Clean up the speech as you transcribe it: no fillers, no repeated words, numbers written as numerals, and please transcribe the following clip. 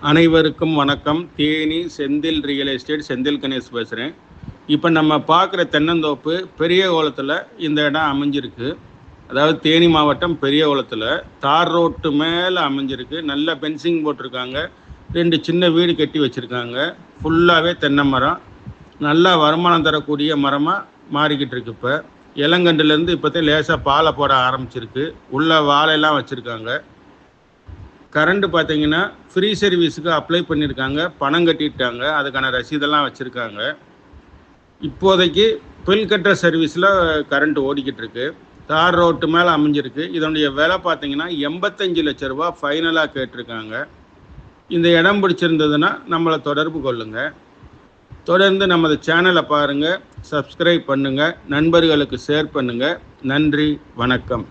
அனைவருக்கும் வணக்கம். Theni Senthil real estate Senthil Ganesh பேசுகிறேன். இப்போ நம்ம பார்க்குற தென்னந்தோப்பு பெரிய குளத்தில் இந்த இடம் அமைஞ்சிருக்கு. அதாவது தேனி மாவட்டம் பெரிய குளத்தில் தார் ரோட்டு மேலே அமைஞ்சிருக்கு. நல்ல பென்சிங் போட்டிருக்காங்க. 2 சின்ன வீடு கட்டி வச்சுருக்காங்க. ஃபுல்லாகவே தென்னை மரம். நல்லா வருமானம் தரக்கூடிய மரமாக மாறிக்கிட்டு இருக்கு. இப்போ இளங்கண்டுலேருந்து இப்போதான் லேசாக பாலை போட ஆரம்பிச்சிருக்கு. உள்ள வாழையெல்லாம் வச்சுருக்காங்க. கரண்ட் பார்த்தீங்கன்னா ஃப்ரீ சர்வீஸுக்கு அப்ளை பண்ணியிருக்காங்க. பணம் கட்டிட்டாங்க. அதுக்கான ரசீதெல்லாம் வச்சுருக்காங்க. இப்போதைக்கு பில் கட்டுற சர்வீஸில் கரண்ட் ஓடிக்கிட்டு இருக்கு. தார் ரோட்டு மேலே அமைஞ்சிருக்கு. இதனுடைய விலை பார்த்தீங்கன்னா 85 லட்ச ரூபா ஃபைனலாக கேட்டிருக்காங்க. இந்த இடம் பிடிச்சிருந்ததுன்னா நம்மளை தொடர்பு கொள்ளுங்கள். தொடர்ந்து நமது சேனலை பாருங்கள், சப்ஸ்கிரைப் பண்ணுங்கள், நண்பர்களுக்கு ஷேர் பண்ணுங்கள். நன்றி, வணக்கம்.